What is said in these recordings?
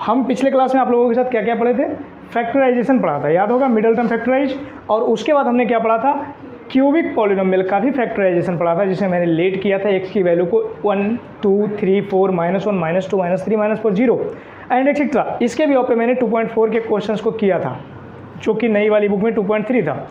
हम पिछले क्लास में आप लोगों के साथ क्या क्या पढ़े थे, फैक्टराइजेशन पढ़ा था, याद होगा, मिडल टर्म फैक्टराइज। और उसके बाद हमने क्या पढ़ा था, क्यूबिक पॉलिनोमियल का भी फैक्टराइजेशन पढ़ा था, जिसमें मैंने लेट किया था एक्स की वैल्यू को 1 2 3 4 -1 -2 -3 -4 0 एंड एक्सेट्रा। इसके भी पे मैंने 2.4 के क्वेश्चंस को किया था, जो कि नई वाली बुक में 2.3 था।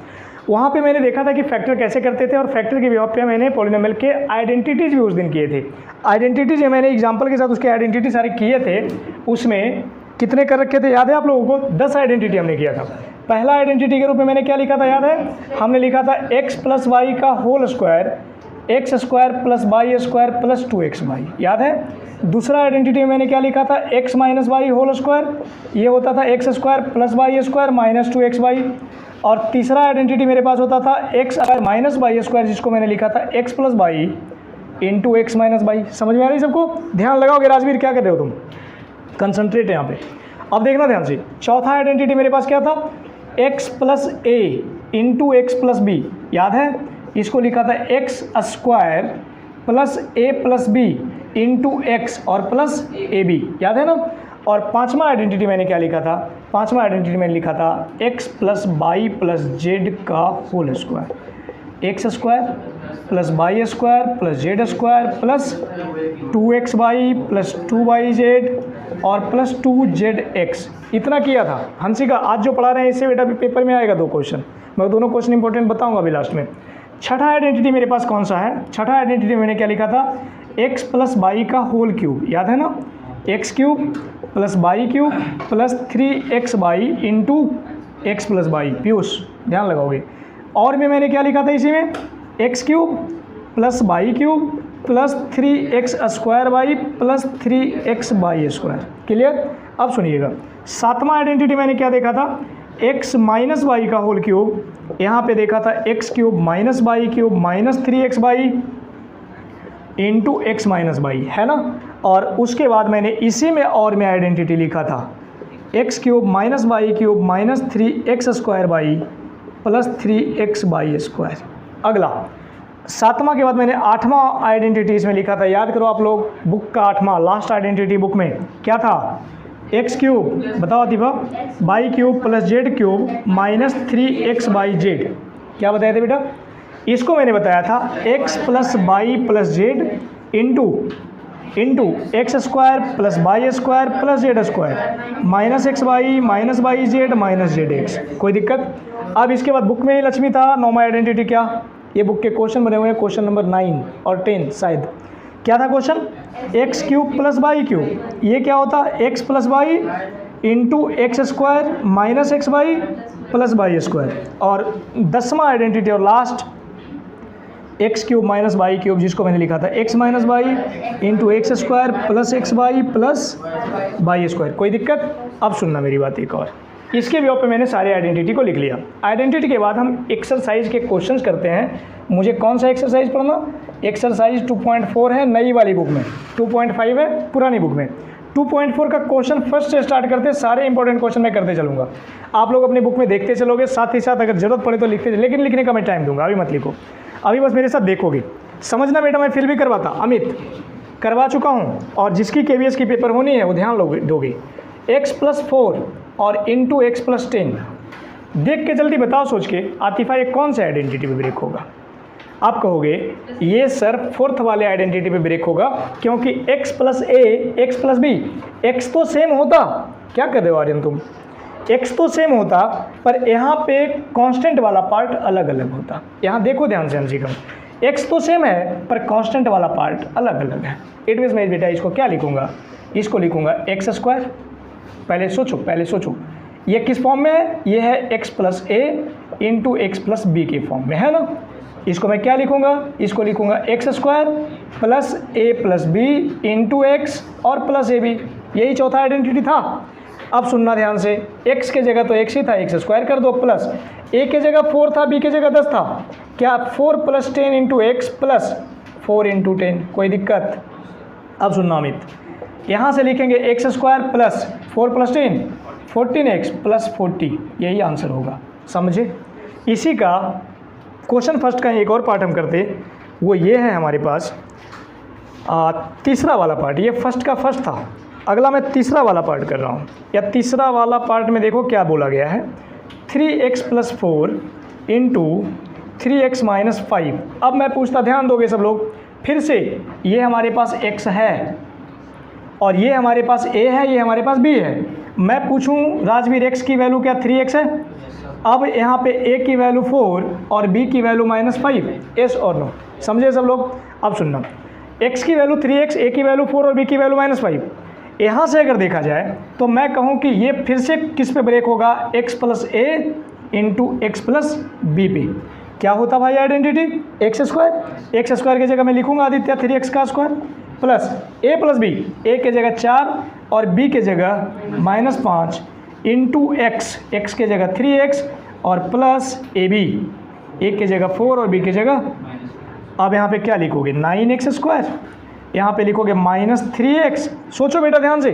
वहाँ पे मैंने देखा था कि फैक्टर कैसे करते थे, और फैक्टर के बेस पे मैंने पॉलिनोमियल के आइडेंटिटीज़ भी उस दिन किए थे। आइडेंटिटीज़ मैंने एग्जांपल के साथ उसके आइडेंटिटी सारे किए थे। उसमें कितने कर रखे थे याद है आप लोगों को, 10 आइडेंटिटी हमने किया था। पहला आइडेंटिटी के रूप में मैंने क्या लिखा था याद है, हमने लिखा था x + y का whole square x² + y² + 2xy, याद है। दूसरा आइडेंटिटी में मैंने क्या लिखा था, x - y होल स्क्वायर, ये होता था x² + y² - 2xy। और तीसरा आइडेंटिटी मेरे पास होता था x - y², जिसको मैंने लिखा था x + y × x - y। समझ में आ रही सबको? ध्यान लगाओगे राजवीर, क्या कर रहे हो तुम, कंसंट्रेट है यहाँ पे। अब देखना ध्यान से, चौथा आइडेंटिटी मेरे पास क्या था, x + a × x + b, याद है। इसको लिखा था x² + a + b × x और प्लस ab, याद है ना। और पांचवा आइडेंटिटी मैंने क्या लिखा था, पांचवा आइडेंटिटी मैंने लिखा था x + y + z का whole square, x² + y² + z² + 2xy + 2yz और + 2zx। इतना किया था। हंसिका, आज जो पढ़ा रहे हैं इससे बेटा भी पेपर में आएगा 2 क्वेश्चन, मैं दोनों क्वेश्चन इंपॉर्टेंट बताऊंगा अभी लास्ट में। छठा आइडेंटिटी मेरे पास कौन सा है, छठा आइडेंटिटी मैंने क्या लिखा था, x + y का होल क्यूब, याद है ना, x³ + y³ + 3xy × x + y। Piyush ध्यान लगाओगे। और में मैंने क्या लिखा था इसी में, x³ + y³ + 3x² + 3xy²। Clear. अब सुनिएगा, सातवां आइडेंटिटी मैंने क्या देखा था, x - y का होल क्यूब, यहाँ पे देखा था x³ - y³ - 3xy × x - y, है ना। और उसके बाद मैंने इसी में और में आइडेंटिटी लिखा था x³ - y³ - 3x² + 3xy²। अगला सातवां के बाद मैंने आठवां आइडेंटिटी इसमें लिखा था, याद करो आप लोग, बुक का आठवां लास्ट आइडेंटिटी बुक में क्या था, x³ बताओ दीपा, y³ + z³ - 3xyz। क्या बताया था बेटा, इसको मैंने बताया था x + y + z × x² + y² + z² -xy - yz - zx। कोई दिक्कत। अब इसके बाद बुक में ही लक्ष्मी था, 9वां आइडेंटिटी क्या, ये बुक के क्वेश्चन बने हुए हैं, क्वेश्चन नंबर 9 और 10 शायद। क्या था क्वेश्चन, x³ + y³, ये क्या होता, x + y × x² - xy + y²। और 10वां आइडेंटिटी और लास्ट x³ - y³, जिसको मैंने लिखा था x - y × x² + xy + y²। कोई दिक्कत। अब सुनना मेरी बात एक और, इसके व्यू पे मैंने सारे आइडेंटिटी को लिख लिया। आइडेंटिटी के बाद हम एक्सरसाइज के क्वेश्चंस करते हैं। मुझे कौन सा एक्सरसाइज पढ़ना, एक्सरसाइज 2.4 है नई वाली बुक में, 2.5 है पुरानी बुक में। 2.4 का क्वेश्चन फर्स्ट से स्टार्ट करते, सारे इंपॉर्टेंट क्वेश्चन मैं करते चलूँगा, आप लोग अपनी बुक में देखते चलोगे, साथ ही साथ अगर जरूरत पड़े तो लिखते, लेकिन लिखने का मैं टाइम दूंगा, अभी मत लिखो, अभी बस मेरे साथ देखोगे। समझना बेटा, मैं फिर भी करवाता, अमित करवा चुका हूँ, और जिसकी KVS की पेपर होनी है वो ध्यान दोगे। x + 4 और × x + 10, देख के जल्दी बताओ सोच के, आतिफा ये कौन से आइडेंटिटी पे ब्रेक होगा। आप कहोगे ये सर 4th वाले आइडेंटिटी पे ब्रेक होगा, क्योंकि x + a x + b, x तो सेम होता, क्या कर रहे हो आर्यन तुम, x तो सेम होता, पर यहाँ पे कांस्टेंट वाला पार्ट अलग अलग होता। यहाँ देखो ध्यान से हंसी कम, x तो सेम है पर कांस्टेंट वाला पार्ट अलग अलग है। इट मीन्स मैं बेटा इसको क्या लिखूंगा, इसको लिखूंगा x², पहले सोचो ये किस फॉर्म में है, ये है x + a × x + b के फॉर्म में, है ना। इसको मैं क्या लिखूंगा, इसको लिखूंगा x² + a + b × x और प्लस ab, यही चौथा आइडेंटिटी था। अब सुनना ध्यान से, x के जगह तो x ही था, x² कर दो, प्लस a के जगह 4 था, b के जगह 10 था, क्या 4 + 10 × x + 4 × 10। कोई दिक्कत। अब सुनना अमित, यहाँ से लिखेंगे x² + 4 + 10 14x + 40, यही आंसर होगा, समझे। इसी का क्वेश्चन फर्स्ट का एक और पार्ट हम करते, वो ये है हमारे पास तीसरा वाला पार्ट। ये फर्स्ट का फर्स्ट था, अगला मैं तीसरा वाला पार्ट कर रहा हूँ, या तीसरा वाला पार्ट में देखो क्या बोला गया है, 3x + 4 × 3x - 5। अब मैं पूछता, ध्यान दोगे सब लोग, फिर से ये हमारे पास x है और ये हमारे पास a है, ये हमारे पास b है। मैं पूछूं राजवीर x की वैल्यू क्या 3x है? अब यहाँ पे a की वैल्यू 4 और b की वैल्यू -5, yes और नो? समझे सब लोग? अब सुनना, x की वैल्यू 3x, a की वैल्यू 4 और b की वैल्यू -5। यहाँ से अगर देखा जाए तो मैं कहूँ कि ये फिर से किस पे ब्रेक होगा, x + a × x + b पे। क्या होता भाई आइडेंटिटी? x² की जगह मैं लिखूंगा Aditya 3x² plus a + b, a के जगह 4 और b के जगह -5 × x के जगह 3x और प्लस ab, a के जगह 4 और b के जगह, अब यहाँ पे क्या लिखोगे 9x², यहाँ पे लिखोगे -3x। सोचो बेटा ध्यान से,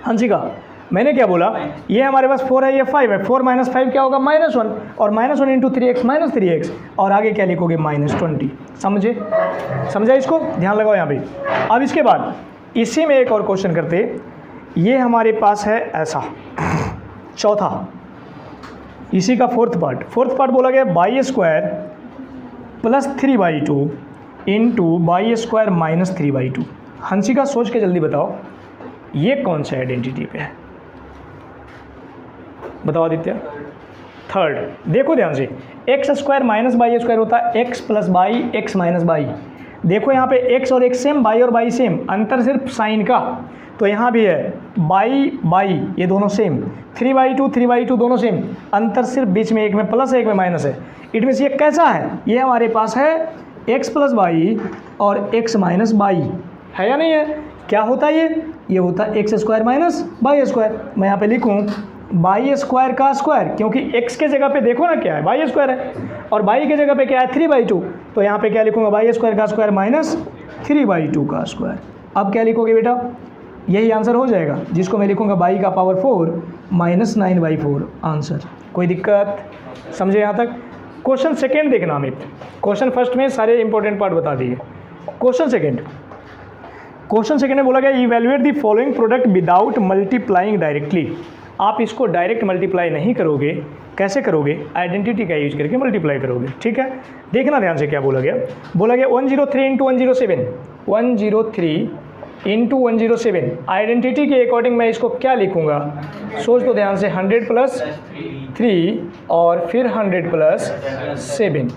हंसिका मैंने क्या बोला, ये हमारे पास 4 है, ये 5 है, 4 - 5 क्या होगा -1, और -1 × 3x -3x, और आगे क्या लिखोगे -20। समझे? समझा इसको? ध्यान लगाओ यहाँ पे। अब इसके बाद इसी में एक और क्वेश्चन करते, ये हमारे पास है ऐसा, चौथा, इसी का फोर्थ पार्ट बोला गया y² + 3/2 × y² - 3/2। हंसिका सोच के जल्दी बताओ ये कौन सा आइडेंटिटी पे है, बताओ आदित्य। थर्ड। देखो ध्यान से, x² - y² होता है x + y x - y। देखो यहाँ पे x और x सेम, y और y सेम, अंतर सिर्फ साइन का। तो यहाँ भी है y ये दोनों सेम, 3/2 दोनों सेम, अंतर सिर्फ बीच में एक में प्लस है एक में माइनस है। इट मीन्स ये कैसा है, ये हमारे पास है x + y और x - y, है या नहीं है? क्या होता है ये होता है x² - y²। मैं यहाँ पे लिखूँ y² का स्क्वायर, क्योंकि x के जगह पे देखो ना क्या है, y² है, और y के जगह पे क्या है 3/2, तो यहाँ पे क्या लिखूँगा y² का स्क्वायर - 3/2 का स्क्वायर। अब क्या लिखोगे बेटा, यही आंसर हो जाएगा, जिसको मैं लिखूँगा y का पावर 4 - 9/4 आंसर। कोई दिक्कत? समझे यहाँ तक? क्वेश्चन सेकेंड देखना अमित, क्वेश्चन फर्स्ट में सारे इंपॉर्टेंट पार्ट बता दिए। क्वेश्चन सेकेंड में बोला गया evaluate the following product without multiplying directly. आप इसको डायरेक्ट मल्टीप्लाई नहीं करोगे, कैसे करोगे? आइडेंटिटी का यूज करके मल्टीप्लाई करोगे। ठीक है, देखना ध्यान से क्या बोला गया 103 × 107, 103 × 107। आइडेंटिटी के अकॉर्डिंग मैं इसको क्या लिखूंगा, सोच तो ध्यान से, 100 + 3 और फिर 100 + 7।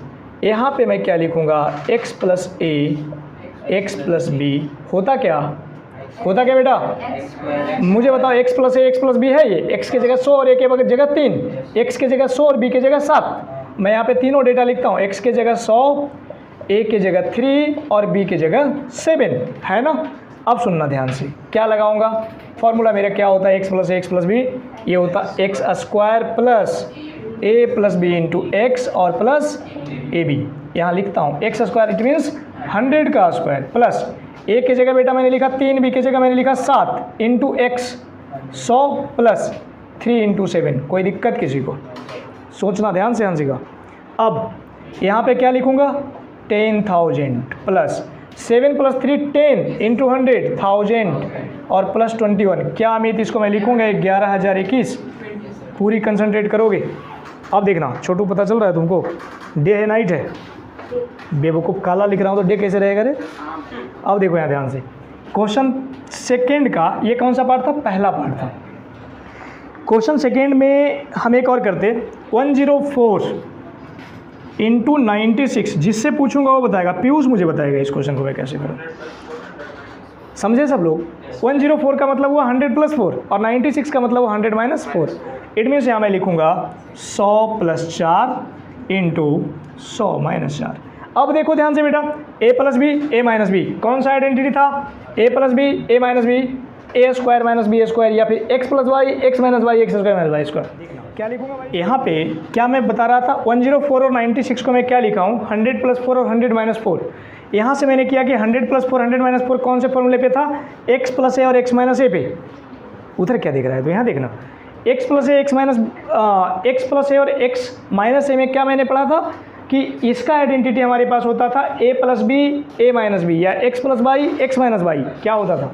यहाँ पे मैं क्या लिखूंगा, x + a x + b। होता क्या बेटा, मुझे बताओ, x + a x + b है, ये x के जगह 100 और a के जगह 3, x के जगह 100 और b के जगह 7। मैं यहाँ पे तीनों डेटा लिखता हूँ, x के जगह 100, a के जगह 3 और b के जगह 7, है ना? अब सुनना ध्यान से, क्या लगाऊंगा, फॉर्मूला मेरा क्या होता है, x + a x + b, ये होता x² + a + b × x और प्लस ab। यहाँ लिखता हूँ x², इट मीन्स 100 का स्क्वायर, प्लस a के जगह बेटा मैंने लिखा 3, b के जगह मैंने लिखा 7 × x 100 प्लस 3 × 7। कोई दिक्कत किसी को? सोचना ध्यान से हंसिका। अब यहाँ पे क्या लिखूँगा, 10,000 प्लस 7 + 3 10 × 100 1000 और प्लस 21। क्या अमित इसको मैं लिखूँगा 11,021। पूरी कंसंट्रेट करोगे। अब देखना छोटू, पता चल रहा है तुमको, डे है नाइट है, बेवकूफ़ काला लिख रहा हूँ तो डे कैसे रहेगा रे? अब देखो यहाँ ध्यान से, क्वेश्चन सेकेंड का ये कौन सा पार्ट था, पहला पार्ट था। क्वेश्चन सेकेंड में हम एक और करते, 104 × 96, जिससे पूछूंगा वो बताएगा, पीयूष मुझे बताएगा इस क्वेश्चन को मैं कैसे करूँ। समझे सब लोग? 104 का मतलब हुआ 100 + 4 और 96 का मतलब हुआ 100 - 4। इट मीन्स यहाँ मैं लिखूँगा 100 + 4 × 100 - 4। अब देखो ध्यान से बेटा, a + b a - b, कौन सा आइडेंटिटी था, a + b a - b, a² - b² या फिर x + y x - y x² - y²। क्या लिखूंगा भाई, यहाँ पे क्या मैं बता रहा था, 104 और 96 को मैं क्या लिखा हूँ, 100 + 4 और 100 - 4। यहाँ से मैंने किया कि 100 + 4 100 - 4 कौन से फॉर्मूले पे था, x + a और x - a पे। उधर क्या देख रहा है, तो यहाँ देखना, x + a और x - a में क्या मैंने पढ़ा था कि इसका आइडेंटिटी हमारे पास होता था a + b a - b या x + y x - y। क्या होता था,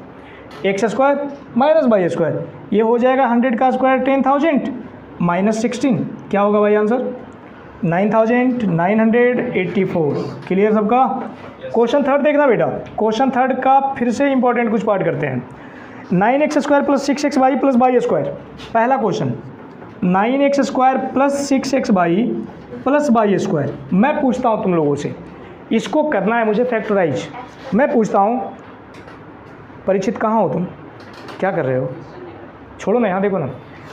x square minus y square, ये हो जाएगा 100 का स्क्वायर 10,000 माइनस 16, क्या होगा भाई आंसर 9,984। क्लियर सबका। क्वेश्चन थर्ड देखना बेटा, क्वेश्चन थर्ड का फिर से इंपॉर्टेंट कुछ पार्ट करते हैं। 9x square plus 6xy plus y square, पहला question 9x square plus 6xy plus y square. मैं पूछता हूँ तुम लोगों से, इसको करना है मुझे फैक्टराइज। मैं पूछता हूँ, परिचित कहाँ हो तुम, क्या कर रहे हो, छोड़ो ना, यहाँ देखो ना।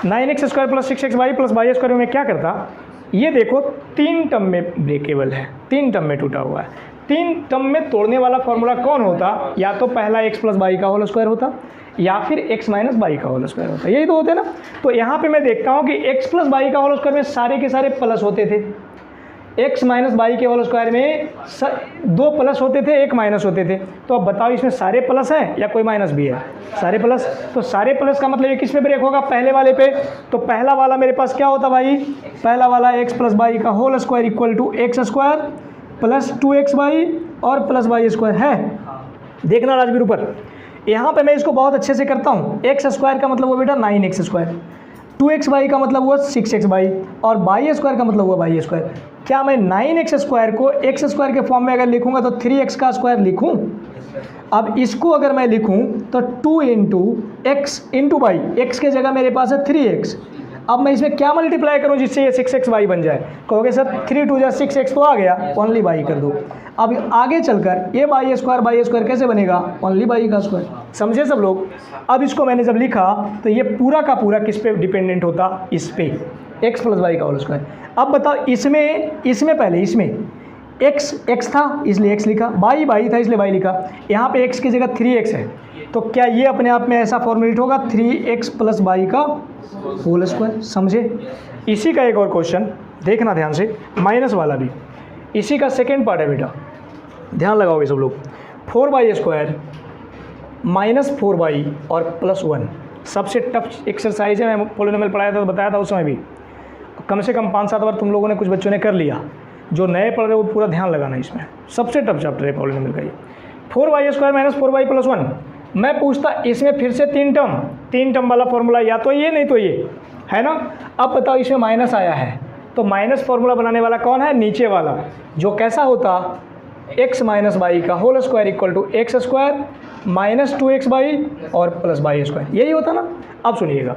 9x square plus 6xy plus y square में क्या करता, ये देखो 3 टर्म में ब्रेकेबल है, 3 टर्म में टूटा हुआ है। 3 टर्म में तोड़ने वाला फॉर्मूला कौन होता, या तो पहला x प्लस वाई का होल स्क्वायर होता या फिर x माइनस वाई का होल स्क्वायर होता, यही तो होते ना। तो यहाँ पे मैं देखता हूँ कि x प्लस वाई का होल स्क्वायर में सारे के सारे प्लस होते थे, x माइनस वाई के होल स्क्वायर में 2 प्लस होते थे, 1 माइनस होते थे। तो अब बताओ इसमें सारे प्लस हैं या कोई माइनस भी है, सारे प्लस। तो सारे प्लस का मतलब ये किस पे ब्रेक होगा, पहले वाले पे। तो पहला वाला मेरे पास क्या होता भाई, पहला वाला x प्लस वाई का whole square equal to x square plus 2xy और प्लस वाई स्क्वायर है। देखना राजवीर ऊपर, यहाँ पे मैं इसको बहुत अच्छे से करता हूँ। एक्स स्क्वायर का मतलब हुआ बेटा 9x स्क्वायर, 2xy का मतलब हुआ 6xy और वाई स्क्वायर का मतलब हुआ वाई स्क्वायर। क्या मैं 9x स्क्वायर को एक्स स्क्वायर के फॉर्म में अगर लिखूंगा तो 3x का स्क्वायर लिखूं। अब इसको अगर मैं लिखूं तो 2 into x into y, x के जगह मेरे पास है 3x। अब मैं इसमें क्या मल्टीप्लाई करूं जिससे ये 6xy बन जाए, कहोगे सर 3 2 जा 6x तो आ गया, ओनली वाई कर दो। अब आगे चलकर ये वाई स्क्वायर कैसे बनेगा, ओनली वाई का स्क्वायर। समझे सब लोग। अब इसको मैंने जब लिखा तो ये पूरा का पूरा किस पे डिपेंडेंट होता, इस पे, एक्स प्लस वाई का होल स्क्वायर। अब बताओ इसमें पहले इसमें x था इसलिए x लिखा, y था इसलिए y लिखा, यहाँ पे x की जगह 3x है। तो क्या ये अपने आप में ऐसा फॉर्मुलेट होगा 3x प्लस वाई का होल स्क्वायर। समझे। इसी का एक और क्वेश्चन देखना ध्यान से, माइनस वाला भी इसी का सेकेंड पार्ट है बेटा, ध्यान लगाओगे सब लोग। 4y स्क्वायर माइनस 4y और प्लस 1 सबसे टफ एक्सरसाइज है। मैं पॉलिनोमियल पढ़ाया था तो बताया था उस समय भी, कम से कम 5-7 बार तुम लोगों ने, कुछ बच्चों ने कर लिया। जो नए पढ़ रहे हो वो पूरा ध्यान लगाना, इसमें सबसे टफ चैप्टर है पॉलिनोमियल का ये। 4y square minus 4y plus 1। मैं पूछता इसमें फिर से 3 टर्म वाला फॉर्मूला, या तो ये नहीं तो ये है ना। अब बताओ इसमें माइनस आया है तो माइनस फॉर्मूला बनाने वाला कौन है, नीचे वाला, जो कैसा होता x माइनस वाई का whole square equal to x square minus 2xy और प्लस वाई स्क्वायर, यही होता ना। अब सुनिएगा,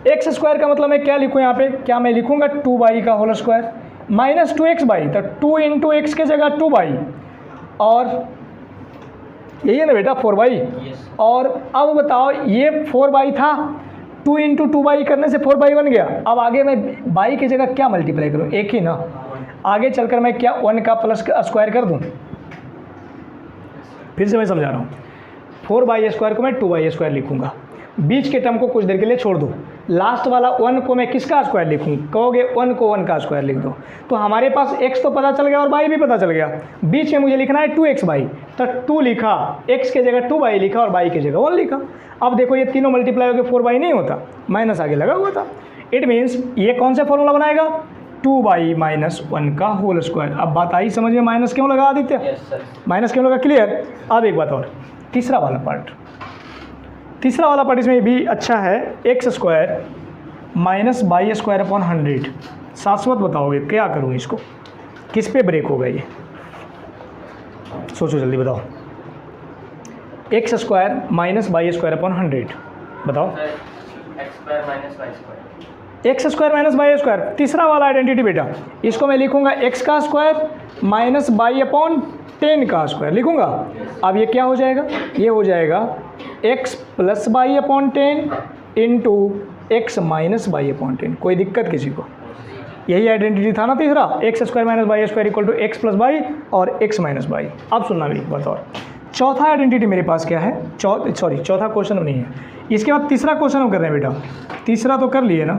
एक्स स्क्वायर का मतलब मैं क्या लिखूँ यहाँ पे, क्या मैं लिखूँगा 2y का होल स्क्वायर माइनस 2xy, तो 2 इंटू एक्स के जगह 2y और यही है ना बेटा 4y। और अब बताओ ये 4y था, 2 इंटू 2y करने से 4y बन गया। अब आगे मैं y की जगह क्या मल्टीप्लाई करूँ, एक ही ना। आगे चलकर मैं क्या 1 का प्लस का स्क्वायर कर दूँ, फिर से मैं समझा रहा हूँ। 4y स्क्वायर को मैं 2y स्क्वायर लिखूँगा, बीच के टर्म को कुछ देर के लिए छोड़ दो, लास्ट वाला 1 को मैं किसका स्क्वायर लिखूँ, कहोगे 1 को 1 का स्क्वायर लिख दो। तो हमारे पास x तो पता चल गया और y भी पता चल गया। बीच में मुझे लिखना है 2xy, तो 2 लिखा, x के जगह 2y लिखा और y की जगह 1 लिखा। अब देखो ये तीनों मल्टीप्लाई होकर 4y नहीं होता, माइनस आगे लगा हुआ था। इट मीन्स ये कौन सा फॉर्मूला बनाएगा, 2y माइनस 1 का होल स्क्वायर। अब बात आई समझ में, माइनस क्यों लगा आदित्य, माइनस क्यों लगा, क्लियर। अब एक बात और, तीसरा वाला पार्ट इसमें भी अच्छा है। X square minus y square upon 100, Shashwat बताओगे क्या करूँ इसको, किस पे ब्रेक होगा ये, सोचो जल्दी बताओ। X square minus y square upon 100 बताओ। X square minus y square, तीसरा वाला आइडेंटिटी बेटा, इसको मैं लिखूंगा एक्स का स्क्वायर माइनस वाई अपॉन 10 का स्क्वायर लिखूंगा। अब ये क्या हो जाएगा, ये हो जाएगा x plus y upon 10 into x minus y upon 10। कोई दिक्कत किसी को, यही आइडेंटिटी था ना तीसरा, x square minus y square equal to x plus y और एक्स माइनस वाई। अब सुनना मेरी एक बात और, चौथा आइडेंटिटी मेरे पास क्या है, चौथा क्वेश्चन नहीं है, इसके बाद तीसरा क्वेश्चन हम कर रहे हैं बेटा। तीसरा तो कर लिए ना,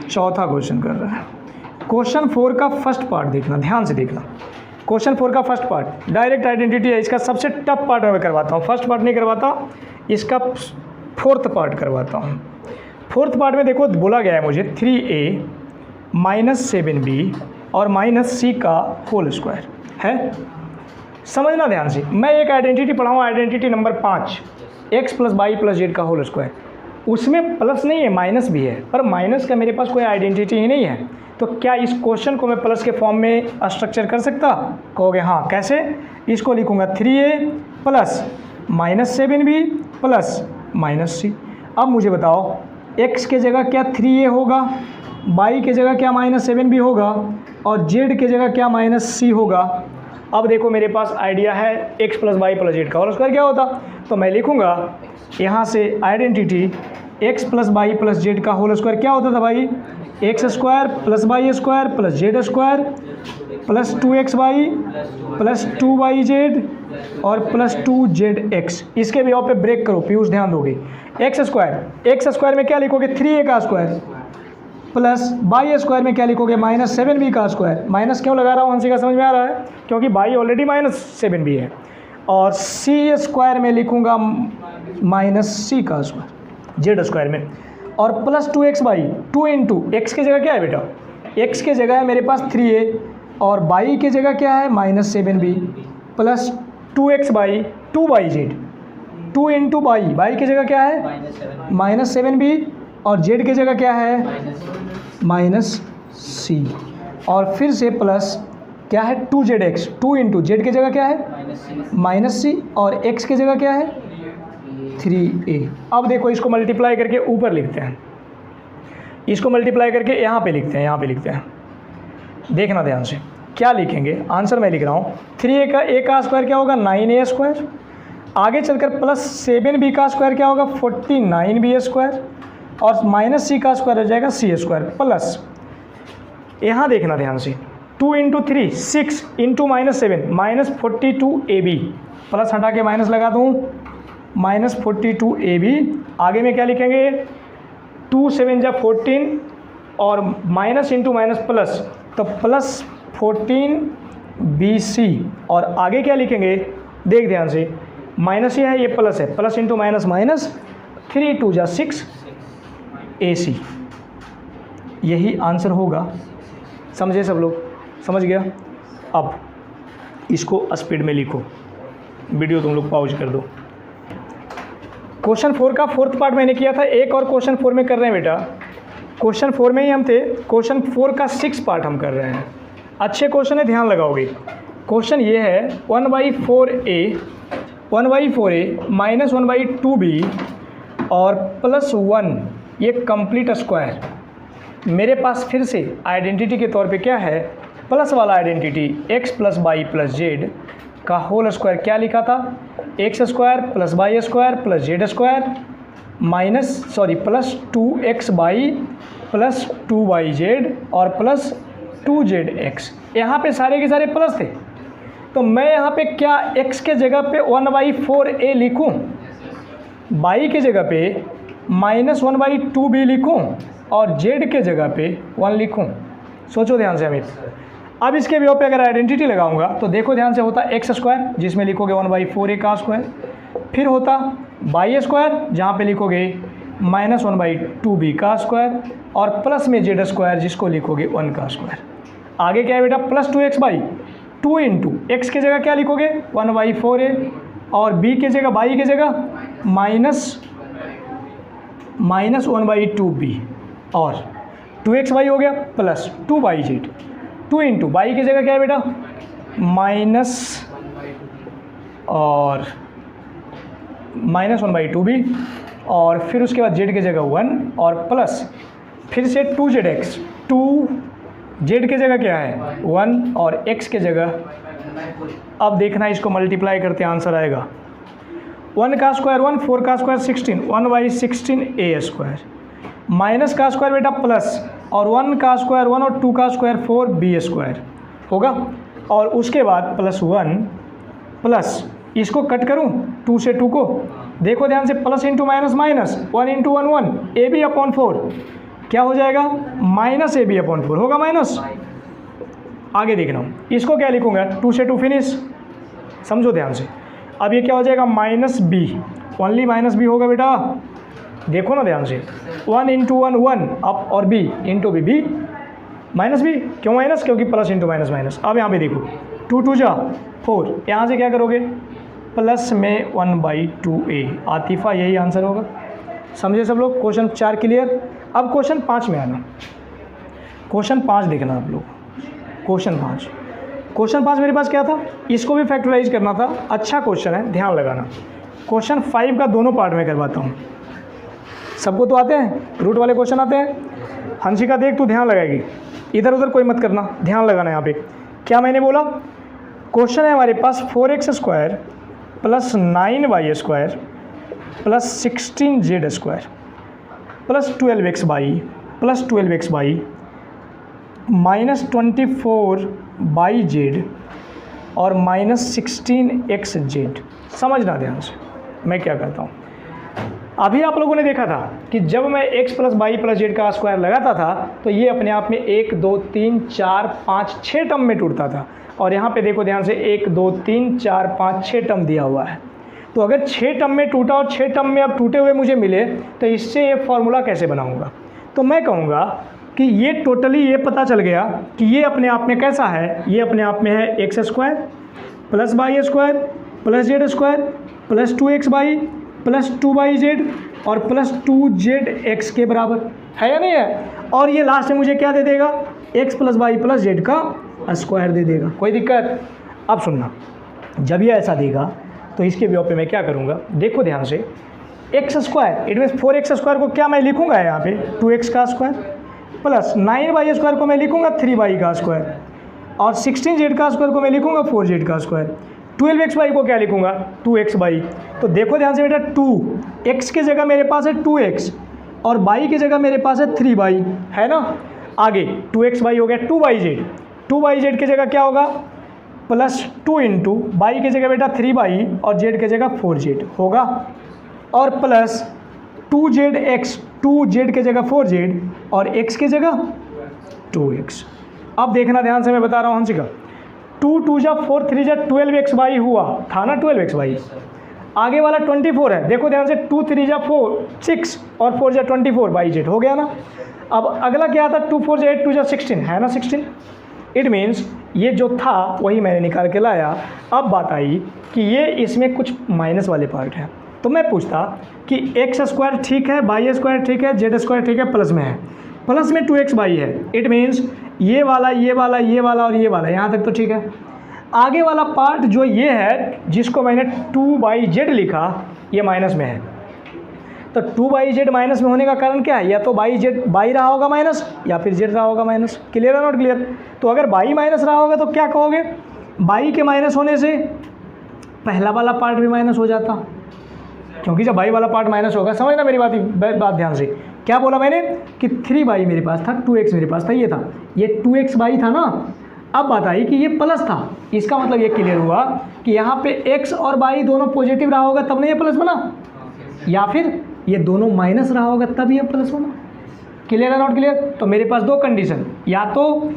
चौथा क्वेश्चन कर रहे हैं। क्वेश्चन 4 का फर्स्ट पार्ट देखना, ध्यान से देखना। क्वेश्चन 4 का फर्स्ट पार्ट डायरेक्ट आइडेंटिटी है, इसका सबसे टफ पार्ट मैं करवाता हूँ। फर्स्ट पार्ट नहीं करवाता, इसका 4th पार्ट करवाता हूँ। 4th पार्ट में देखो बोला गया है मुझे 3a माइनस 7b और माइनस c का होल स्क्वायर है। समझना ध्यान से, मैं एक आइडेंटिटी पढ़ाऊँ, identity number 5, x plus y plus z का होल स्क्वायर। उसमें प्लस नहीं है, माइनस भी है, पर माइनस का मेरे पास कोई आइडेंटिटी ही नहीं है। तो क्या इस क्वेश्चन को मैं प्लस के फॉर्म में स्ट्रक्चर कर सकता? कहोगे हाँ। कैसे? इसको लिखूंगा 3a plus -7b plus -c। अब मुझे बताओ x के जगह क्या 3a होगा, y के जगह क्या -7b होगा और z के जगह क्या -c होगा। अब देखो मेरे पास आइडिया है x plus y plus z का होल स्क्वायर क्या होता, तो मैं लिखूंगा यहाँ से identity x plus y plus z का होल स्क्वायर क्या होता था भाई, x square plus y square plus z square plus 2xy plus 2yz और प्लस 2zx। इसके भी ऑफ पे ब्रेक करो पीयूष, ध्यान दोगे। एक्स स्क्वायर में क्या लिखोगे 3a का स्क्वायर प्लस वाई स्क्वायर में क्या लिखोगे -7b का स्क्वायर। माइनस क्यों लगा रहा हूँ हंसी का समझ में आ रहा है, क्योंकि वाई ऑलरेडी -7b है। और c स्क्वायर में लिखूंगा -c का स्क्वायर जेड स्क्वायर में और प्लस 2xy 2 इंटू एक्स की जगह क्या है बेटा, x के जगह है मेरे पास 3a और y के जगह क्या है -7b plus 2xy 2yz 2 into y की जगह क्या है -7b और z की जगह क्या है -c और फिर से प्लस क्या है 2zx 2 इंटू जेड की जगह क्या है -c और x की जगह क्या है 3a। अब देखो इसको मल्टीप्लाई करके ऊपर लिखते हैं, इसको मल्टीप्लाई करके यहाँ पे लिखते हैं, यहाँ पे लिखते हैं। देखना ध्यान से क्या लिखेंगे, आंसर मैं लिख रहा हूँ 3a का a का स्क्वायर क्या होगा 9a स्क्वायर, आगे चलकर प्लस 7b का स्क्वायर क्या होगा 49b स्क्वायर और -c का स्क्वायर हो जाएगा c स्क्वायर प्लस यहाँ देखना ध्यान से 2 इंटू 3 6 इंटू -7 -42ab प्लस हटा के माइनस लगा दूँ -42ab। आगे में क्या लिखेंगे 2 7 जा 14 और माइनस इंटू माइनस प्लस तो प्लस 14bc और आगे क्या लिखेंगे देख ध्यान से, माइनस ये है ये प्लस है, प्लस इंटू माइनस माइनस 3 2 जा 6ac। यही आंसर होगा। समझे सब लोग? समझ गया? अब इसको स्पीड में लिखो, वीडियो तुम लोग पॉज कर दो। क्वेश्चन 4 का फोर्थ पार्ट मैंने किया था, एक और क्वेश्चन 4 में कर रहे हैं बेटा। क्वेश्चन 4 में ही हम थे, क्वेश्चन 4 का 6 पार्ट हम कर रहे हैं। अच्छे क्वेश्चन है, ध्यान लगाओगे। क्वेश्चन ये है 1/4a माइनस 1/2b और प्लस 1 ये कंप्लीट स्क्वायर। मेरे पास फिर से आइडेंटिटी के तौर पे क्या है, प्लस वाला identity x plus y plus z का होल स्क्वायर क्या लिखा था, x square plus y square plus z square plus 2xy plus 2yz और प्लस 2zx। यहाँ पे सारे के सारे प्लस थे, तो मैं यहाँ पे क्या x के जगह पे 1/4a लिखूँ, y के जगह पे -1/2b लिखूँ और z के जगह पे 1 लिखूँ। सोचो ध्यान से अमित। अब इसके भी पे अगर आइडेंटिटी लगाऊंगा तो देखो ध्यान से, होता एक्स स्क्वायर जिसमें लिखोगे 1/4a का स्क्वायर, फिर होता वाई स्क्वायर जहाँ पे लिखोगे -1/2b का स्क्वायर और प्लस में जेड स्क्वायर जिसको लिखोगे 1 का स्क्वायर। आगे क्या है बेटा प्लस 2xy 2 इंटू एक्स की जगह क्या लिखोगे 1/4a और b की जगह y की जगह -1/2b और 2xy हो गया प्लस 2yz 2 इंटू वाई की जगह क्या है बेटा माइनस और -1/2b और फिर उसके बाद z की जगह 1 और प्लस फिर से 2zx 2z की जगह क्या है 1 और x की जगह। अब देखना इसको मल्टीप्लाई करते आंसर आएगा 1 का स्क्वायर 1 4 का स्क्वायर 16 1/16a स्क्वायर माइनस का स्क्वायर बेटा प्लस और 1 का स्क्वायर 1 और 2 का स्क्वायर 4b स्क्वायर होगा और उसके बाद प्लस 1 प्लस इसको कट करूं 2 से 2 को, देखो ध्यान से plus into minus minus 1 into 1 1 ab/4 क्या हो जाएगा -ab/4 होगा माइनस। आगे देखना इसको क्या लिखूंगा 2 से 2 फिनिश, समझो ध्यान से। अब ये क्या हो जाएगा -b ओनली -b होगा बेटा, देखो ना ध्यान से 1 इंटू 1 1 अप और b इंटू b -b क्यों माइनस, क्योंकि प्लस इंटू माइनस माइनस। अब यहाँ पे देखो 2 2 जा 4, यहाँ से क्या करोगे प्लस में 1/2a। आतिफा यही आंसर होगा। समझे सब लोग? Question 4 clear. अब क्वेश्चन 5 में आना। क्वेश्चन 5 देखना आप लोग। क्वेश्चन 5 मेरे पास क्या था, इसको भी फैक्टराइज करना था। अच्छा क्वेश्चन है, ध्यान लगाना। क्वेश्चन 5 का दोनों पार्ट में करवाता हूँ। सबको तो आते हैं, रूट वाले क्वेश्चन आते हैं। हंसिका देख, तू ध्यान लगाएगी, इधर उधर कोई मत करना, ध्यान लगाना। यहाँ पे क्या मैंने बोला, क्वेश्चन है हमारे पास 4x² + 9y² + 16z² + 12xy + 12xy -24yz और -16xz। समझना ध्यान से मैं क्या कहता हूँ। अभी आप लोगों ने देखा था कि जब मैं x + y + z का स्क्वायर लगाता था तो ये अपने आप में 1 2 3 4 5 6 टर्म में टूटता था। और यहाँ पे देखो ध्यान से 1 2 3 4 5 6 टर्म दिया हुआ है। तो अगर 6 टर्म में टूटा और 6 टर्म में अब टूटे हुए मुझे मिले तो इससे ये फॉर्मूला कैसे बनाऊँगा। तो मैं कहूँगा कि ये टोटली ये पता चल गया कि ये अपने आप में कैसा है, ये अपने आप में है x² + y² + z² + 2xy + 2yz और +2zx के बराबर है या नहीं है। और ये लास्ट में मुझे क्या दे देगा, x + y + z का स्क्वायर दे देगा। कोई दिक्कत? अब सुनना, जब ये ऐसा देगा तो इसके व्याप पे मैं क्या करूँगा, देखो ध्यान से। x², इट मीन्स 4x² को क्या मैं लिखूँगा यहाँ पे 2x का स्क्वायर + 9y² को मैं लिखूँगा 3y का स्क्वायर और 16z का स्क्वायर को मैं लिखूँगा 4z का स्क्वायर। 12xy को क्या लिखूँगा 2xy। तो देखो ध्यान से बेटा, 2x की जगह मेरे पास है 2x और y की जगह मेरे पास है 3y, है ना। आगे 2xy हो गया 2yz, 2yz की जगह क्या होगा +2 × y की जगह बेटा 3y और z की जगह 4z होगा और प्लस 2zx, 2z की जगह 4z और x की जगह 2x। अब देखना ध्यान से, मैं बता रहा हूँ हंसिका, 2 2 जा 4 3 जा 12xy हुआ था ना, 12xy। आगे वाला 24 है, देखो ध्यान से, 2 3 जा 4 6 और 4 जा 24yz हो गया ना। अब अगला क्या था, 2 4 जा 8 2 जा 16 है ना 16। इट मीन्स ये जो था वही मैंने निकाल के लाया। अब बात आई कि ये इसमें कुछ माइनस वाले पार्ट हैं, तो मैं पूछता कि x² ठीक है, y² ठीक है, z² ठीक है, प्लस में है, प्लस में 2xy है। इट मीन्स ये वाला ये वाला ये वाला और ये वाला, यहाँ तक तो ठीक है। आगे वाला पार्ट जो ये है जिसको मैंने 2yz लिखा, ये माइनस में है। तो 2yz माइनस में होने का कारण क्या है, या तो y रहा होगा माइनस या फिर z रहा होगा माइनस। क्लियर है नॉट क्लियर? तो अगर y माइनस रहा होगा तो क्या कहोगे, y के माइनस होने से पहला वाला पार्ट भी माइनस हो जाता, क्योंकि जब y वाला पार्ट माइनस होगा, समझना मेरी बात ध्यान से। क्या बोला मैंने कि 3y मेरे पास था, 2x मेरे पास था, ये था, ये 2xy था ना। अब बात आई कि ये प्लस था, इसका मतलब ये क्लियर हुआ कि यहाँ पे x और y दोनों पॉजिटिव रहा होगा तब नहीं ये प्लस बना, या फिर ये दोनों माइनस रहा होगा तब ये प्लस बना। क्लियर है नॉट क्लियर? तो मेरे पास दो कंडीशन, या तो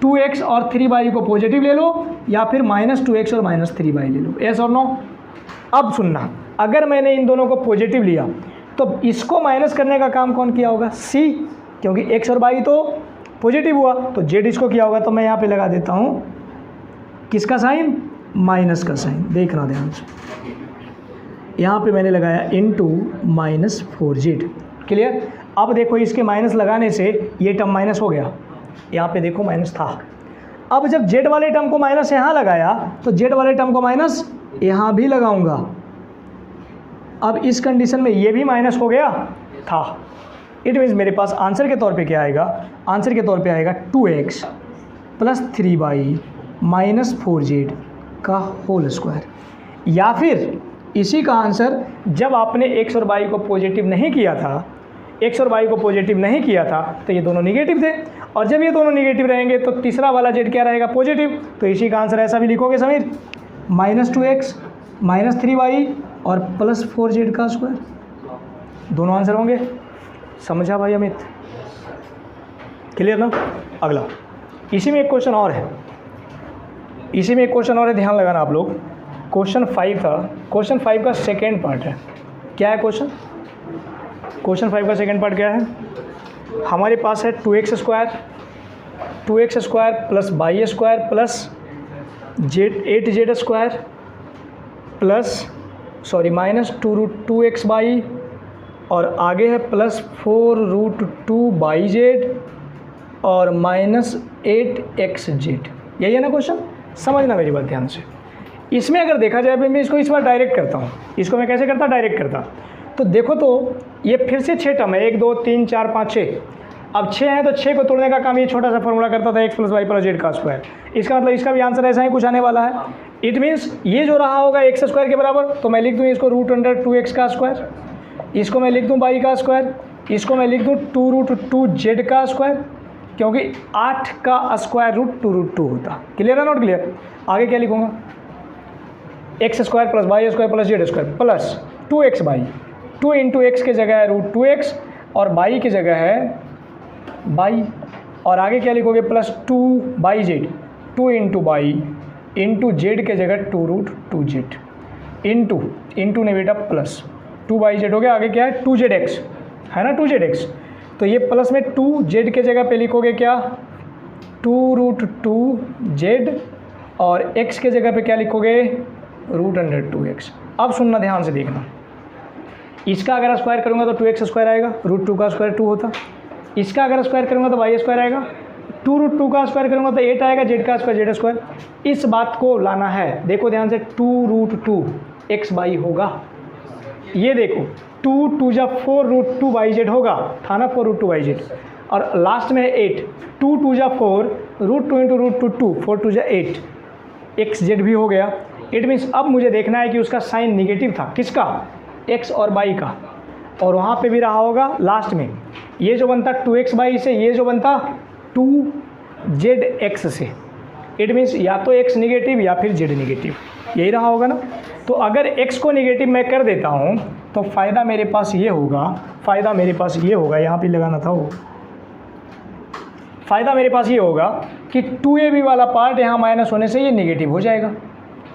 2x और 3y को पॉजिटिव ले लो या फिर -2x और -3y ले लो। यस और नो? अब सुनना, अगर मैंने इन दोनों को पॉजिटिव लिया तो इसको माइनस करने का काम कौन किया होगा, c, क्योंकि x और y तो पॉजिटिव हुआ, तो z इसको किया होगा। तो मैं यहाँ पे लगा देता हूँ किसका साइन, माइनस का साइन। देखना ध्यान से, यहाँ पे मैंने लगाया *-4z। क्लियर? अब देखो इसके माइनस लगाने से ये टर्म माइनस हो गया, यहाँ पे देखो माइनस था। अब जब z वाले टर्म को माइनस यहाँ लगाया तो z वाले टर्म को माइनस यहाँ भी लगाऊंगा। अब इस कंडीशन में ये भी माइनस हो गया था। इट मीन्स मेरे पास आंसर के तौर पे क्या आएगा, आंसर के तौर पे आएगा 2x + 3y - 4z का होल स्क्वायर। या फिर इसी का आंसर, जब आपने x और y को पॉजिटिव नहीं किया था, x और y को पॉजिटिव नहीं किया था तो ये दोनों निगेटिव थे, और जब ये दोनों निगेटिव रहेंगे तो तीसरा वाला z क्या रहेगा, पॉजिटिव। तो इसी का आंसर ऐसा भी लिखोगे समीर, -2x -3y और +4z का स्क्वायर। दोनों आंसर होंगे। समझा भाई अमित? क्लियर ना? अगला, इसी में एक क्वेश्चन और है, इसी में एक क्वेश्चन और है, ध्यान लगाना आप लोग। क्वेश्चन 5 था, क्वेश्चन 5 का सेकेंड पार्ट है। क्या है क्वेश्चन 5 का सेकेंड पार्ट क्या है, हमारे पास है 2x² + y² + 8z² minus 2√2x/, और आगे है +4√2/z और -8xz। यही है ना क्वेश्चन? समझना मेरी बात ध्यान से। इसमें अगर देखा जाए, मैं इसको इस बार डायरेक्ट करता हूँ। इसको मैं कैसे करता? डायरेक्ट करता। तो देखो तो ये फिर से 6 टर्म है, 1 2 3 4 5 6। अब 6 है तो 6 को तोड़ने का काम ये छोटा सा फॉर्मूला करता था, x + y + z का स्क्वायर। इसका मतलब इसका भी आंसर ऐसा ही कुछ आने वाला है। इट मीन्स ये जो रहा होगा x² के बराबर, तो मैं लिख दूँ इसको √2x का स्क्वायर, इसको मैं लिख दूँ y का स्क्वायर, इसको मैं लिख दूँ 2√2z का स्क्वायर, क्योंकि 8 का स्क्वायर रूट 2√2 होता। क्लियर है? Not clear? आगे क्या लिखूँगा? x² + y² + z² plus 2x/, 2 × x की जगह है √2x और y की जगह है y, और आगे क्या लिखोगे? +2/z, 2 × y इंटू z के जगह 2√2z इंटू ने बेटा प्लस 2/z हो गया। आगे क्या है? 2zx है ना, 2zx। तो ये प्लस में 2z के जगह पे लिखोगे क्या? 2√2z, और x के जगह पे क्या लिखोगे? √2x। अब सुनना ध्यान से देखना, इसका अगर स्क्वायर करूँगा तो 2x² आएगा, √2 का स्क्वायर 2 होता। इसका अगर स्क्वायर करूँगा तो y² आएगा, 2√2 का स्क्वायर करूँगा तो 8 आएगा, z का स्क्वायर z²। इस बात को लाना है, देखो ध्यान से, 2√2x/y होगा। ये देखो 2 2 जा 4√2/z होगा, था ना 4√2/z, और लास्ट में है 8, 2 2 जा 4, √2 × √2 2, 4 2 जा 8, xz भी हो गया। इट मीन्स अब मुझे देखना है कि उसका साइन निगेटिव था, किसका? x और y का, और वहाँ पे भी रहा होगा लास्ट में। ये जो बनता 2x/y से, ये जो बनता 2zx से। इट मीन्स या तो x निगेटिव या फिर z निगेटिव, यही रहा होगा ना। तो अगर x को निगेटिव मैं कर देता हूँ तो फ़ायदा मेरे पास ये होगा, यहाँ पे लगाना था वो, फ़ायदा मेरे पास ये होगा कि 2ab वाला पार्ट यहाँ माइनस होने से ये निगेटिव हो जाएगा,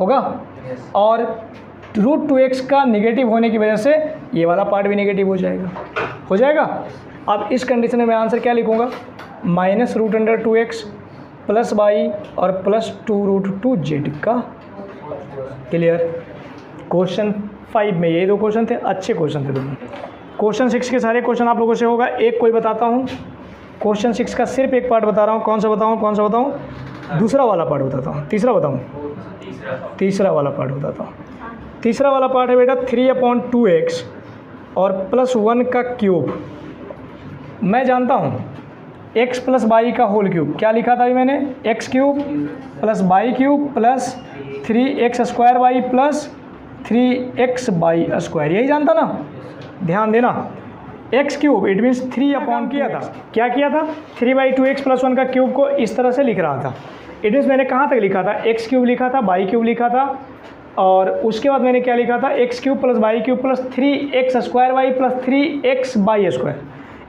होगा, और √2x का निगेटिव होने की वजह से ये वाला पार्ट भी निगेटिव हो जाएगा। अब इस कंडीशन में मैं आंसर क्या लिखूँगा? -√2x + y और प्लस 2√2z का। क्लियर? क्वेश्चन 5 में ये 2 क्वेश्चन थे, अच्छे क्वेश्चन थे दोनों। क्वेश्चन 6 के सारे क्वेश्चन आप लोगों से होगा, एक कोई बताता हूँ। क्वेश्चन 6 का सिर्फ एक पार्ट बता रहा हूँ। कौन सा बताऊँ? दूसरा वाला पार्ट बताता हूँ। तीसरा बताऊँ? तीसरा वाला पार्ट बताता हूँ। तीसरा वाला पार्ट है बेटा 3/2x और +1 का क्यूब। मैं जानता हूँ x + y का होल क्यूब, क्या लिखा था अभी मैंने? x³ + y³ + 3x² + 3xy², यही जानता ना? ध्यान देना, x³ इट मीन्स 3 किया था। क्या किया था? 3/2x + 1 का क्यूब को इस तरह से लिख रहा था। इट मीन्स मैंने कहाँ तक लिखा था? x³ लिखा था, y³ लिखा था, और उसके बाद मैंने क्या लिखा था? x³ + y³ + 3x² + 3xy²।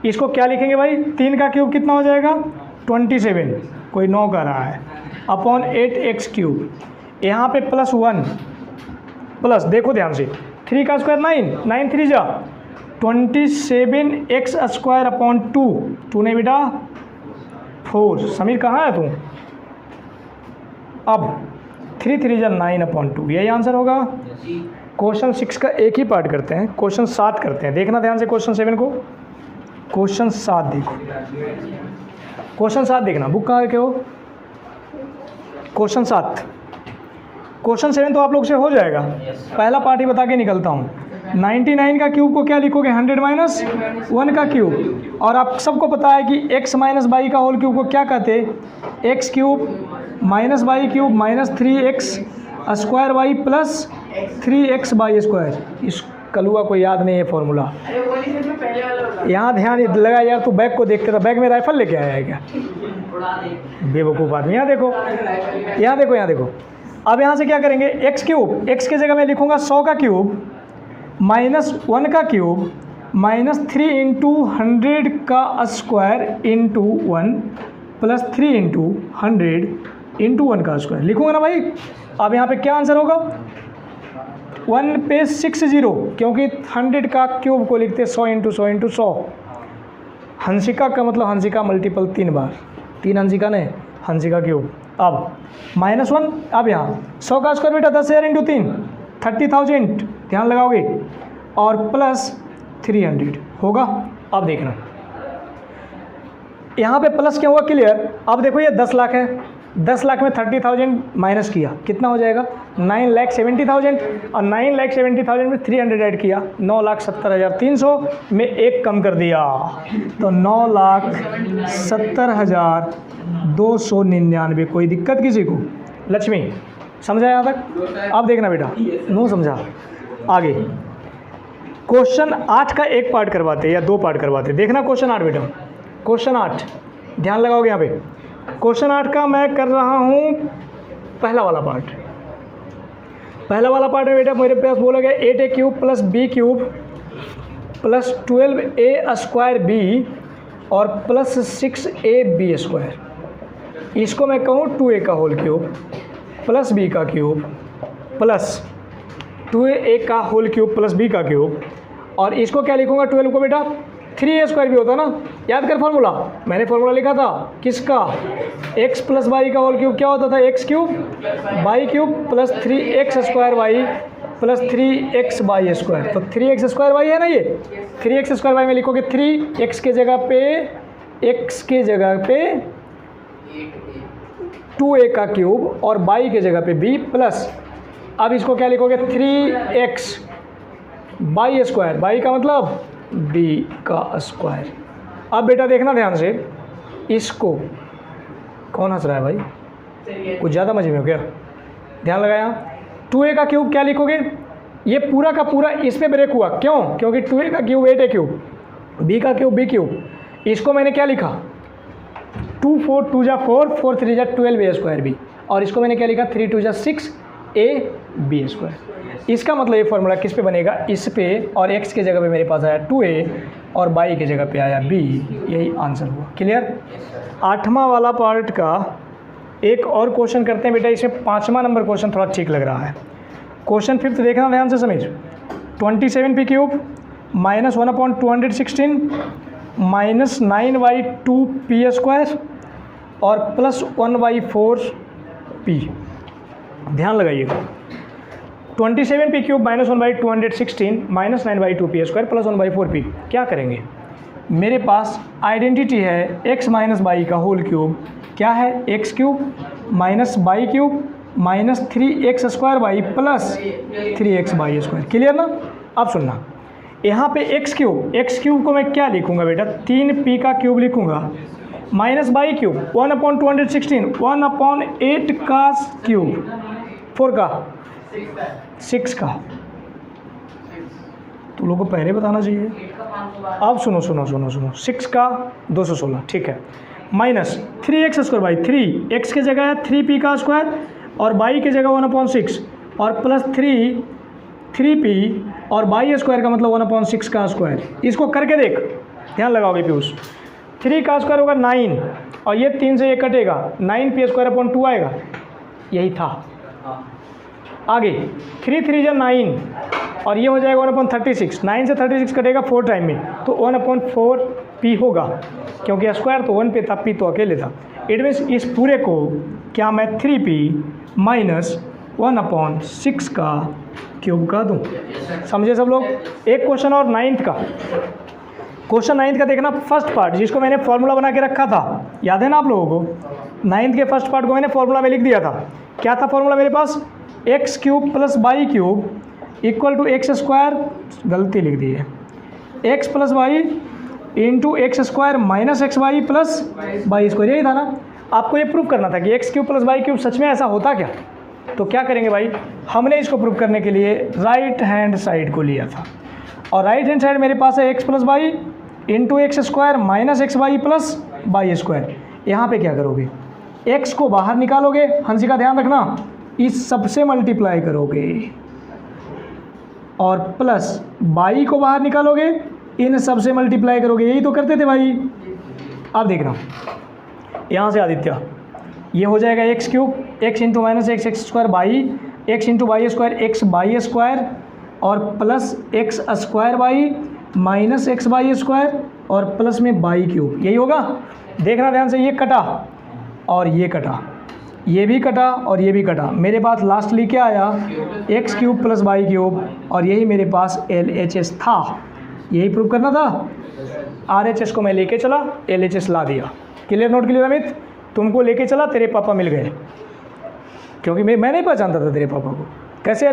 इसको क्या लिखेंगे भाई? 3 का क्यूब कितना हो जाएगा? 27, कोई 9 का रहा है, अपॉन 8x³। यहाँ पे +1 प्लस, देखो ध्यान से, 3 का स्क्वायर 9, 9 3 जा 27x² अपॉन 2, तूने बेटा 4। समीर कहाँ है तू? अब 3 3 जा 9 अपॉन 2, यही आंसर होगा। क्वेश्चन 6 का एक ही पार्ट करते हैं, क्वेश्चन 7 करते हैं। देखना ध्यान से क्वेश्चन 7 को। क्वेश्चन 7 देखो, क्वेश्चन 7 देखना, बुक कहाँ के हो? क्वेश्चन 7। क्वेश्चन 7 तो आप लोग से हो जाएगा, पहला पार्ट ही बता के निकलता हूँ। 99 का क्यूब को क्या लिखोगे? 100 - 1 का क्यूब। और आप सबको पता है कि x - y का होल क्यूब को क्या कहते हैं? x³ - y³ - 3x² y + 3xy²। इस कलुआ को याद नहीं है फॉर्मूला। यहाँ ध्यान लगा यार, तू बैग को देखते था, बैग में राइफल लेके आया है क्या? बेवकूफ़ आदमी। यहाँ देखो, यहाँ देखो, यहाँ देखो। अब यहाँ से क्या करेंगे? x³ x के जगह मैं लिखूँगा 100 का क्यूब -1 का क्यूब -3 × 100 का स्क्वायर इंटू 1 + 3 × 100 × 1 का स्क्वायर लिखूँगा ना भाई। अब यहाँ पे क्या आंसर होगा? 1 पे 60, क्योंकि 100 का क्यूब को लिखते 100 × 100 × 100। हंसिका का मतलब हंसिका मल्टीपल 3 बार, 3 हंसिका ने हंसिका क्यूब। अब -1, अब यहाँ 100 का स्क्वायर बेटा 10,000 × 3, 30,000 ध्यान लगाओगे और प्लस 300 होगा। अब देखना यहाँ पे प्लस क्या हुआ, क्लियर। अब देखो ये 10 लाख है, 10 लाख में 30,000 माइनस किया, कितना हो जाएगा 9,70,000 और 9,70,000 में 300 ऐड किया, 9,70,300 में एक कम कर दिया तो 9,70,299। कोई दिक्कत किसी को? लक्ष्मी समझा यहाँ तक? अब देखना बेटा, नो समझा आगे। क्वेश्चन 8 का एक पार्ट करवाते या 2 पार्ट करवाते। देखना क्वेश्चन 8 बेटा, क्वेश्चन 8 ध्यान लगाओगे यहाँ पे। क्वेश्चन 8 का मैं कर रहा हूँ पहला वाला पार्ट। पहला वाला पार्ट में बेटा मेरे पास बोला गया 8a cube plus b cube plus 12a square b और प्लस 6ab स्क्वायर। इसको मैं कहूँ 2a का होल क्यूब प्लस b का क्यूब प्लस 2a का होल क्यूब प्लस b का क्यूब। और इसको क्या लिखूँगा 12 को बेटा 3a स्क्वायर भी होता ना, याद कर फॉर्मूला। मैंने फॉर्मूला लिखा था किसका, x प्लस वाई का होल क्यूब क्या होता था x cube y cube plus 3x square y plus 3x y square. तो 3x स्क्वायर वाई है ना, ये 3x स्क्वायर वाई में लिखोगे 3x के जगह पे x के जगह पे 2a का क्यूब और y के जगह पे b प्लस, अब इसको क्या लिखोगे 3x वाई स्क्वायर, वाई का मतलब b का स्क्वायर। अब बेटा देखना ध्यान से, इसको कौन हंस रहा है भाई, कुछ ज़्यादा मजे में हो क्या? ध्यान लगाया, 2a का क्यूब क्या लिखोगे, ये पूरा का पूरा इस पे ब्रेक हुआ, क्यों? क्योंकि 2a का क्यूब 8a क्यूब, b का क्यूब b क्यूब। इसको मैंने क्या लिखा 2 4 2 जा 4 4 3 जा 12a स्क्वायर b और इसको मैंने क्या लिखा 3 2 जा 6ab स्क्वायर। इसका मतलब ये फॉर्मूला किस पे बनेगा, इस पे, और x के जगह पे मेरे पास आया 2a और y के जगह पे आया b, यही आंसर हुआ। क्लियर। 8वां वाला पार्ट का एक और क्वेश्चन करते हैं बेटा, इसमें 5वां नंबर क्वेश्चन थोड़ा ठीक लग रहा है। क्वेश्चन 5 देखना ध्यान से Sameer, 27p cube minus 1/216 minus 9/2p square और प्लस 1/4p। ध्यान लगाइएगा, 27p cube minus 1/216 minus 9/2p square plus 1/4p। क्या करेंगे, मेरे पास आइडेंटिटी है x माइनस वाई का होल क्यूब, क्या है x cube minus y cube minus 3x square y plus 3x y square. Clear no. अब सुनना, यहाँ पे x क्यूब को मैं क्या लिखूँगा बेटा 3p का क्यूब लिखूँगा माइनस वाई क्यूब 1/216 1/8 का क्यूब 4 का 6 का, तो लोगों को पहले बताना चाहिए। अब सुनो 6 का 216, ठीक है, minus 3x square by 3x के जगह है 3p का स्क्वायर और y के जगह 1/6 और प्लस 3p और y स्क्वायर का मतलब 1/6 का स्क्वायर। इसको करके देख, ध्यान लगाओगे पीयूष। 3 का स्क्वायर होगा 9 और ये 3 से ये कटेगा 9p स्क्वायर अपॉन 2 आएगा, यही था। आगे 3 3 जा 9 और ये हो जाएगा 1/36, 9 से 36 कटेगा 4 टाइम में तो 1/4p होगा, क्योंकि स्क्वायर तो 1 पे था, p तो अकेले था। इट मीन्स इस पूरे को क्या मैं 3p माइनस 1/6 का क्यूब का दूँ। समझे सब लोग। एक क्वेश्चन और 9th का, क्वेश्चन 9th का देखना, फर्स्ट पार्ट जिसको मैंने फॉर्मूला बना के रखा था, याद है ना आप लोगों को। 9th के फर्स्ट पार्ट को मैंने फॉर्मूला में लिख दिया था। क्या था फॉर्मूला मेरे पास, x cube plus y cube equal to x square, गलती लिख दी है, x plus y into x square minus x y plus y square, यही था ना। आपको ये प्रूव करना था कि x cube plus y cube सच में ऐसा होता क्या। तो क्या करेंगे भाई, हमने इसको प्रूव करने के लिए राइट हैंड साइड को लिया था और राइट हैंड साइड मेरे पास है x plus y into x square minus x y plus y square. यहाँ पे क्या करोगे, एक्स को बाहर निकालोगे, हंसी का ध्यान रखना, इस सबसे मल्टीप्लाई करोगे और प्लस बाई को बाहर निकालोगे, इन सबसे मल्टीप्लाई करोगे, यही तो करते थे भाई। अब देखना यहाँ से आदित्य, ये हो जाएगा x cube x into minus x x square by x into y square x by square और plus x square by minus x by square और प्लस में बाई क्यूब, यही होगा। देखना ध्यान से, ये कटा और ये कटा, ये भी कटा और ये भी कटा, मेरे पास लास्टली क्या आया, x cube plus y cube, और यही मेरे पास LHS था, यही प्रूव करना था। RHS को मैं लेके चला, LHS ला दिया। Clear, note clear Amit? तुमको लेके चला, तेरे पापा मिल गए, क्योंकि मैं नहीं पहचानता था तेरे पापा को। कैसे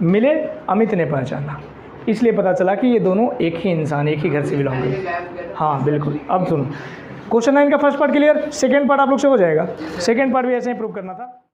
मिले अमित ने पहचाना, इसलिए पता चला कि ये दोनों एक ही इंसान, एक ही घर से बिलोंग करते। हाँ बिल्कुल। अब सुनो, क्वेश्चन 9 का first part clear, second part आप लोग से हो जाएगा। सेकेंड पार्ट भी ऐसे ही प्रूव करना था।